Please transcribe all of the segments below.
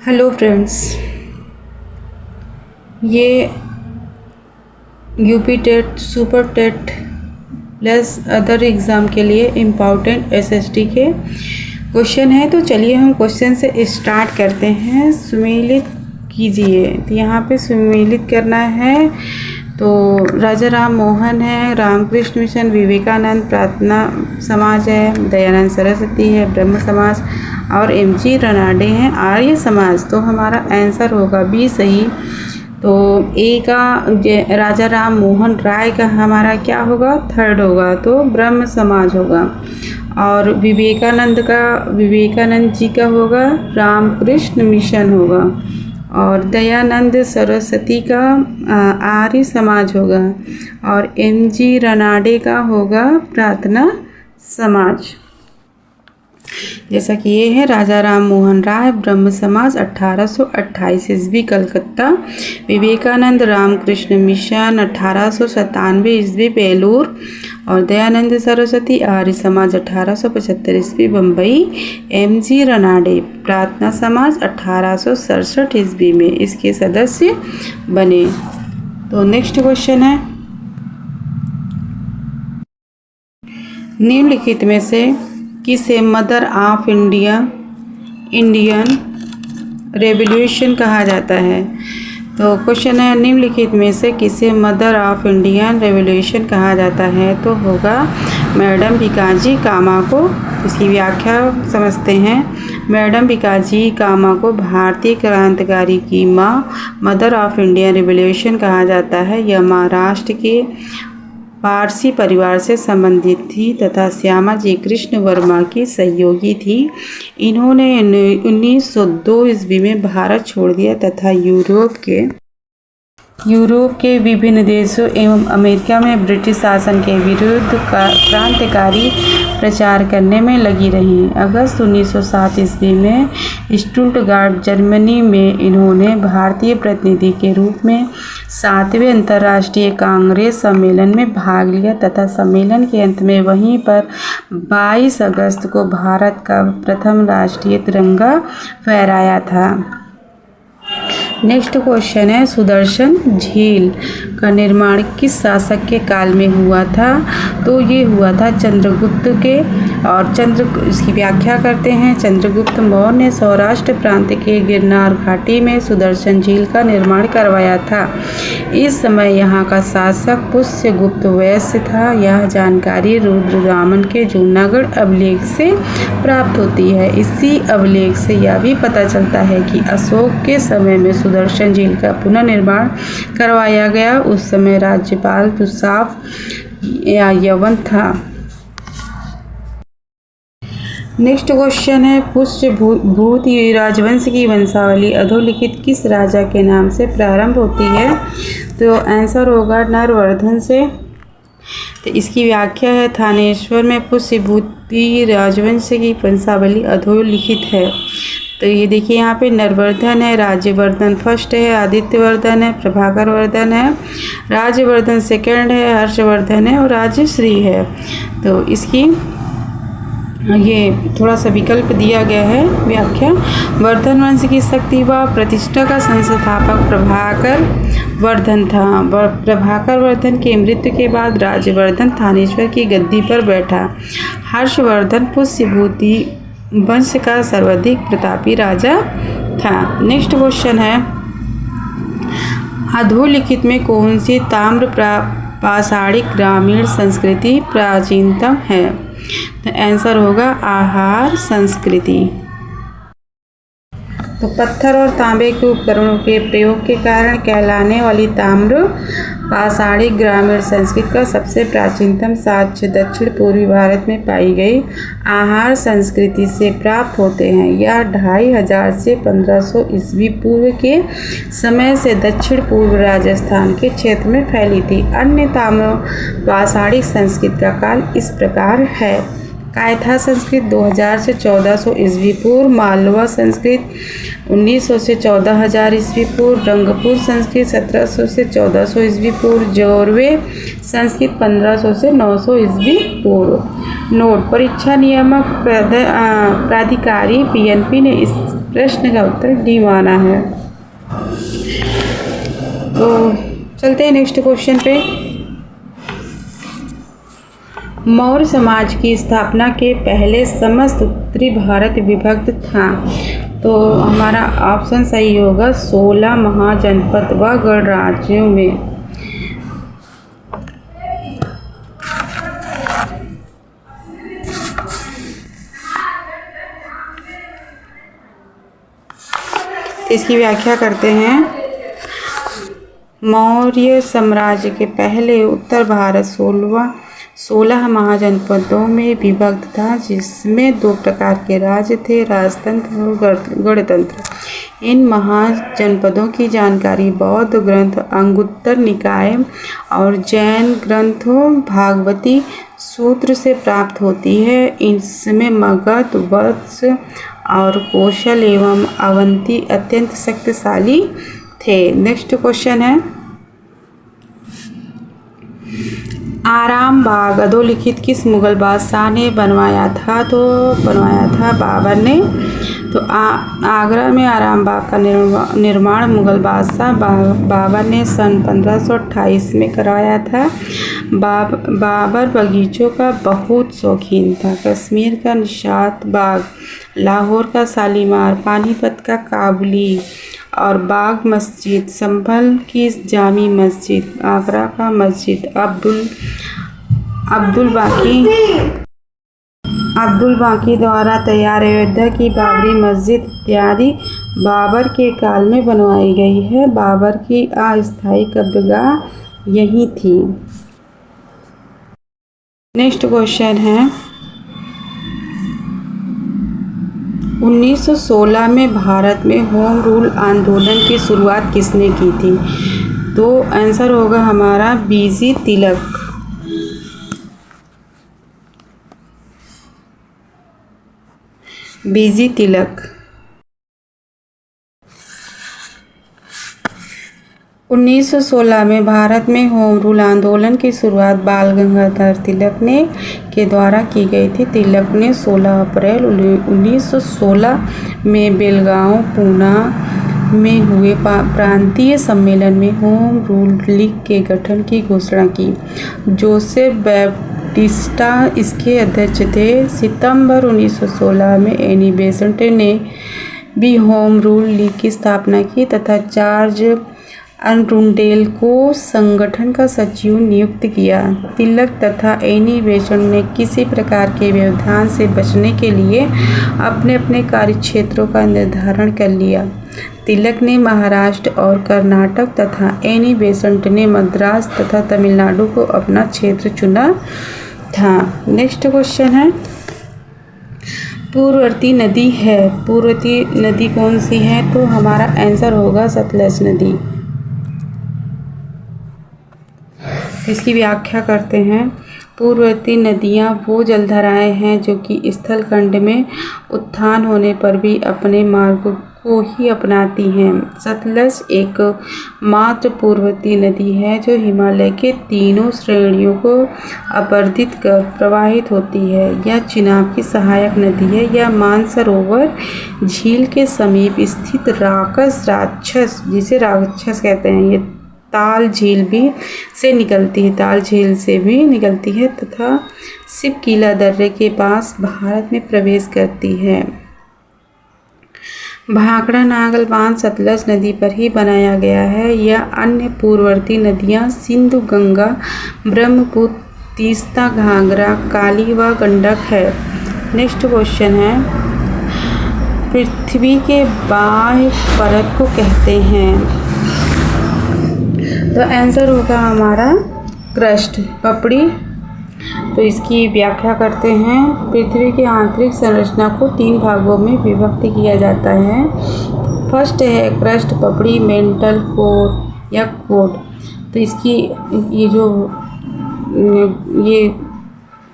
Hello friends, ये UP TET, super TET plus other exam के लिए इम्पॉर्टेंट एसएसटी के क्वेश्चन है। तो चलिए हम क्वेश्चन से स्टार्ट करते हैं। सुमेलित कीजिए। तो यहाँ पे सुमेलित करना है तो राजा राम मोहन है, रामकृष्ण मिशन, विवेकानंद प्रार्थना समाज है, दयानंद सरस्वती है, ब्रह्म समाज और एमजी रनाडे हैं आर्य समाज। तो हमारा आंसर होगा बी सही। तो ए का राजा राम मोहन राय का हमारा क्या होगा, थर्ड होगा, तो ब्रह्म समाज होगा। और विवेकानंद जी का होगा रामकृष्ण मिशन होगा। और दयानंद सरस्वती का आर्य समाज होगा। और एमजी रनाडे का होगा प्रार्थना समाज। जैसा कि ये है राजा राम मोहन राय ब्रह्म समाज 1828 ईस्वी कलकत्ता, विवेकानंद रामकृष्ण मिशन 1897 ईस्वी बेलूर, और दयानंद सरस्वती आर्य समाज 1875 ईस्वी बम्बई, एमजी रनाडे प्रार्थना समाज 1867 ईस्वी में इसके सदस्य बने। तो नेक्स्ट क्वेश्चन है, निम्नलिखित में से किसे मदर ऑफ इंडियन रेवोल्यूशन कहा जाता है। तो क्वेश्चन है, निम्नलिखित में से किसे मदर ऑफ इंडियन रेवोल्यूशन कहा जाता है। तो होगा मैडम भिकाजी कामा को। इसकी व्याख्या समझते हैं। मैडम भिकाजी कामा को भारतीय क्रांतिकारी की माँ, मदर ऑफ इंडियन रेवोल्यूशन कहा जाता है। यह महाराष्ट्र के पारसी परिवार से संबंधित थी तथा श्यामा जी कृष्ण वर्मा की सहयोगी थी। इन्होंने 1902 ईस्वी में भारत छोड़ दिया तथा यूरोप के विभिन्न देशों एवं अमेरिका में ब्रिटिश शासन के विरुद्ध क्रांतिकारी प्रचार करने में लगी रहीं। अगस्त 1907 ईस्वी में स्टुटगार्ट जर्मनी में इन्होंने भारतीय प्रतिनिधि के रूप में 7वें अंतर्राष्ट्रीय कांग्रेस सम्मेलन में भाग लिया तथा सम्मेलन के अंत में वहीं पर 22 अगस्त को भारत का प्रथम राष्ट्रीय तिरंगा फहराया था। नेक्स्ट क्वेश्चन है, सुदर्शन झील का निर्माण किस शासक के काल में हुआ था। तो ये हुआ था चंद्रगुप्त के। और इसकी व्याख्या करते हैं। चंद्रगुप्त मौर्य ने सौराष्ट्र प्रांत के गिरनार घाटी में सुदर्शन झील का निर्माण करवाया था। इस समय यहाँ का शासक पुष्यगुप्त वैश्य था। यह जानकारी रुद्रदामन के जूनागढ़ अभिलेख से प्राप्त होती है। इसी अभिलेख से यह भी पता चलता है कि अशोक के समय में सुदर्शन झील का पुनर्निर्माण करवाया गया। उस समय राज्यपाल तुसाफ यवन था। नेक्स्ट क्वेश्चन है, पुष्यभूत राजवंश की वंशावली अधोलिखित किस राजा के नाम से प्रारंभ होती है। तो आंसर होगा नरवर्धन से। तो इसकी व्याख्या है, थानेश्वर में पुष्यभूति राजवंश की वंशावली अधोलिखित है। तो ये देखिए यहाँ पे नरवर्धन है, राज्यवर्धन फर्स्ट है, आदित्यवर्धन है, प्रभाकर वर्धन है, राज्यवर्धन सेकंड है, हर्षवर्धन है और राजश्री है। तो इसकी ये थोड़ा सा विकल्प दिया गया है व्याख्या। वर्धन वंश की शक्ति व प्रतिष्ठा का संस्थापक प्रभाकर वर्धन था। प्रभाकर वर्धन के मृत्यु के बाद राज्यवर्धन थानेश्वर की गद्दी पर बैठा। हर्षवर्धन पुष्यभूति वंश का सर्वाधिक प्रतापी राजा था। नेक्स्ट क्वेश्चन है, अधोलिखित में कौन सी ताम्र पाषाणिक ग्रामीण संस्कृति प्राचीनतम है। तो आंसर होगा आहार संस्कृति। तो पत्थर और तांबे के उपकरणों के प्रयोग के कारण कहलाने वाली ताम्र पाषाणिक ग्रामीण संस्कृति का सबसे प्राचीनतम साक्ष्य दक्षिण पूर्वी भारत में पाई गई आहार संस्कृति से प्राप्त होते हैं। यह 2500 से 1500 ईस्वी पूर्व के समय से दक्षिण पूर्व राजस्थान के क्षेत्र में फैली थी। अन्य ताम्र पाषाणिक संस्कृति का काल इस प्रकार है। कायथा संस्कृत 2000 से 1400 ईस्वी पूर्व, मालवा संस्कृत 1900 से 14000 ईस्वी पूर्व, रंगपुर संस्कृत 1700 से 1400 ईस्वी पूर्व, जोरवे संस्कृत 1500 से 900 ईस्वी पूर्व। नोट, परीक्षा नियामक प्राधिकारी PNP ने इस प्रश्न का उत्तर डी माना है। तो चलते हैं नेक्स्ट क्वेश्चन पे। मौर्य समाज की स्थापना के पहले समस्त उत्तरी भारत विभक्त था। तो हमारा ऑप्शन सही होगा 16 महाजनपद व गणराज्यों में। इसकी व्याख्या करते हैं। मौर्य साम्राज्य के पहले उत्तर भारत 16 महाजनपदों में विभक्त था, जिसमें 2 प्रकार के राज्य थे, राजतंत्र और गणतंत्र। इन महाजनपदों की जानकारी बौद्ध ग्रंथ अंगुत्तर निकाय और जैन ग्रंथों भागवती सूत्र से प्राप्त होती है। इसमें मगध, वत्स और कौशल एवं अवंती अत्यंत शक्तिशाली थे। नेक्स्ट क्वेश्चन है, आराम बाग अधोलिखित किस मुगल बादशाह ने बनवाया था? तो बनवाया था बाबर ने। तो आगरा में आराम बाग का निर्माण मुगल बादशाह बाबर ने सन 1528 में करवाया था। बाबर बगीचों का बहुत शौकीन था। कश्मीर का निशात बाग, लाहौर का शालीमार, पानीपत का काबुली और बाग मस्जिद, संभल की जामी मस्जिद, आगरा का मस्जिद अब्दुल बाकी द्वारा तैयार अयोध्या की बाबरी मस्जिद इत्यादि बाबर के काल में बनवाई गई है। बाबर की अस्थायी कब्रगाह यही थी। नेक्स्ट क्वेश्चन है, 1916 में भारत में होम रूल आंदोलन की शुरुआत किसने की थी? तो आंसर होगा हमारा बीजी तिलक। बीजी तिलक 1916 में भारत में होम रूल आंदोलन की शुरुआत बाल गंगाधर तिलक के द्वारा की गई थी। तिलक ने 16 अप्रैल 1916 में बेलगांव पूना में हुए प्रांतीय सम्मेलन में होम रूल लीग के गठन की घोषणा की। जोसेफ बैप्टिस्टा इसके अध्यक्ष थे। सितंबर 1916 में एनी बेसेंट ने भी होम रूल लीग की स्थापना की तथा चार्ज अरुंडेल को संगठन का सचिव नियुक्त किया। तिलक तथा एनी बेसेंट ने किसी प्रकार के व्यवधान से बचने के लिए अपने अपने कार्यक्षेत्रों का निर्धारण कर लिया। तिलक ने महाराष्ट्र और कर्नाटक तथा एनी बेसेंट ने मद्रास तथा तमिलनाडु को अपना क्षेत्र चुना था। नेक्स्ट क्वेश्चन है, पूर्ववर्ती नदी है। पूर्ववर्ती नदी कौन सी है? तो हमारा आंसर होगा सतलज नदी। इसकी व्याख्या करते हैं। पूर्ववर्ती नदियाँ वो जलधाराएँ हैं जो कि स्थल खंड में उत्थान होने पर भी अपने मार्ग को ही अपनाती हैं। सतलज एक मात्र पूर्ववर्ती नदी है जो हिमालय के तीनों श्रेणियों को अपर्दित कर प्रवाहित होती है। यह चिनाब की सहायक नदी है। यह मानसरोवर झील के समीप स्थित राक्षस जिसे राक्षस कहते हैं, ये ताल झील से भी निकलती है तथा सिपकीला दर्रे के पास भारत में प्रवेश करती है। भाखड़ा नागल बांध सतलज नदी पर ही बनाया गया है। यह अन्य पूर्ववर्ती नदियाँ सिंधु, गंगा, ब्रह्मपुत्र, तीस्ता, घाघरा, काली व गंडक है। नेक्स्ट क्वेश्चन है, पृथ्वी के बाह्य परत को कहते हैं। तो आंसर होगा हमारा क्रस्ट, पपड़ी। तो इसकी व्याख्या करते हैं। पृथ्वी की आंतरिक संरचना को 3 भागों में विभक्त किया जाता है। फर्स्ट है क्रस्ट, पपड़ी, मेंटल कोर या कोड। तो इसकी ये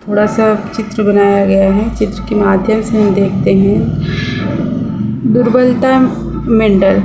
थोड़ा सा चित्र बनाया गया है। चित्र के माध्यम से हम देखते हैं। दुर्बलता मेंटल,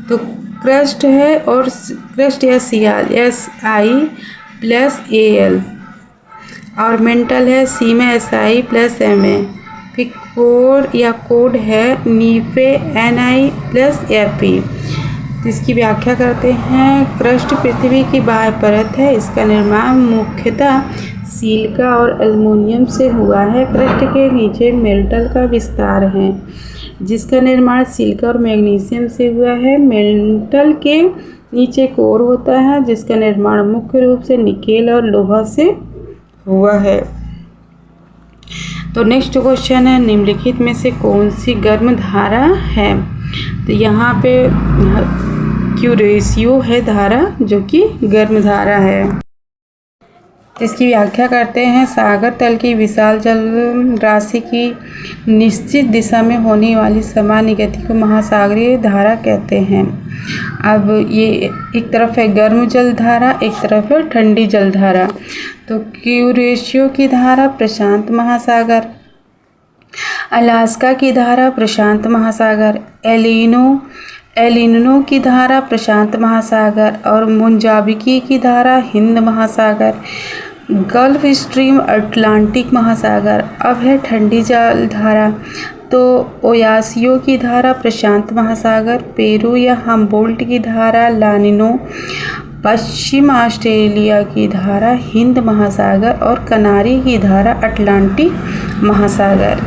तो क्रस्ट है और क्रस्ट या सियाल SI+AL और मेंटल है सी में SI+MA। फिर कोड या कोड है NiFe। इसकी व्याख्या करते हैं। क्रस्ट पृथ्वी की बाह्य परत है। इसका निर्माण मुख्यतः सिलिका और एल्युमिनियम से हुआ है। क्रस्ट के नीचे मेटल का विस्तार है जिसका निर्माण सिलिका और मैग्नीशियम से हुआ है। मेटल के नीचे कोर होता है जिसका निर्माण मुख्य रूप से निकेल और लोहा से हुआ है। तो नेक्स्ट क्वेश्चन है, निम्नलिखित में से कौन सी गर्म धारा है? तो यहाँ पे क्यूरेशियो है धारा जो कि गर्म धारा है। इसकी व्याख्या करते हैं। सागर तल की विशाल जल राशि की निश्चित दिशा में होने वाली समान गति को महासागरीय धारा कहते हैं। अब ये एक तरफ है गर्म जल धारा, एक तरफ है ठंडी जल धारा। तो क्यूरेशियो की धारा प्रशांत महासागर, अलास्का की धारा प्रशांत महासागर, एलिनो की धारा प्रशांत महासागर और मोजाम्बिक की धारा हिंद महासागर, गल्फ स्ट्रीम अटलांटिक महासागर। अब है ठंडी जल धारा। तो ओयासियो की धारा प्रशांत महासागर, पेरू या हम्बोल्ट की धारा लानिनो, पश्चिम ऑस्ट्रेलिया की धारा हिंद महासागर और कनारी की धारा अटलांटिक महासागर।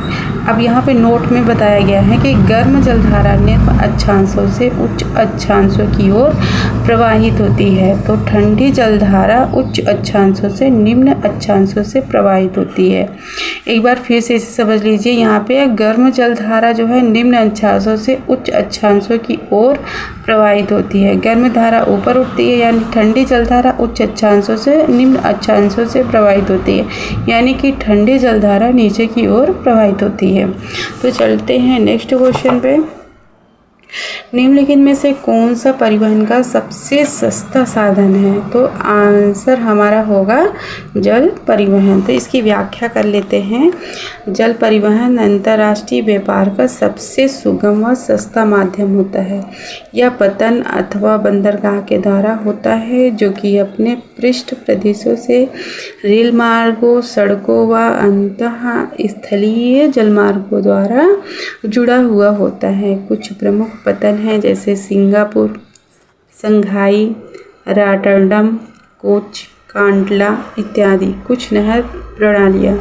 अब यहाँ पे नोट में बताया गया है कि गर्म जलधारा निम्न अक्षांशों से उच्च अक्षांशों की ओर प्रवाहित होती है, तो ठंडी जलधारा उच्च अक्षांशों से निम्न अक्षांशों से प्रवाहित होती है। एक बार फिर से इसे समझ लीजिए। यहाँ पे गर्म जलधारा जो है निम्न अक्षांशों से उच्च अक्षांशों की ओर प्रवाहित होती है। गर्म धारा ऊपर उठती है, यानी ठंडी जलधारा उच्च अक्षांशों से निम्न अक्षांशों से प्रवाहित होती है, यानी कि ठंडी जलधारा नीचे की ओर प्रवाहित होती है। तो चलते हैं नेक्स्ट क्वेश्चन पे। निम्नलिखित में से कौन सा परिवहन का सबसे सस्ता साधन है? तो आंसर हमारा होगा जल परिवहन। तो इसकी व्याख्या कर लेते हैं। जल परिवहन अंतर्राष्ट्रीय व्यापार का सबसे सुगम व सस्ता माध्यम होता है। यह पतन अथवा बंदरगाह के द्वारा होता है जो कि अपने पृष्ठ प्रदेशों से रेल मार्गों, सड़कों व अंतः स्थलीय जलमार्गों द्वारा जुड़ा हुआ होता है। कुछ प्रमुख पतन हैं जैसे Singapore, Shanghai, Rotterdam, coach, Kandla इत्यादि। कुछ नहर प्रणालियाँ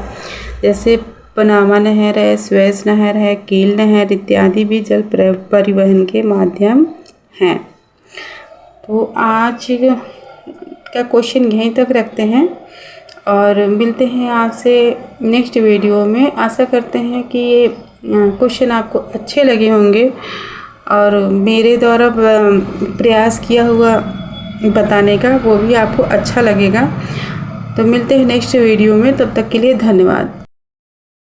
जैसे पनामा नहर है, स्वेज नहर है, कील नहर इत्यादि भी जल परिवहन के माध्यम हैं। तो आज का क्वेश्चन यहीं तक रखते हैं और मिलते हैं आपसे नेक्स्ट वीडियो में। आशा करते हैं कि ये क्वेश्चन आपको अच्छे लगे होंगे और मेरे द्वारा प्रयास किया हुआ बताने का वो भी आपको अच्छा लगेगा। तो मिलते हैं नेक्स्ट वीडियो में, तब तक के लिए धन्यवाद।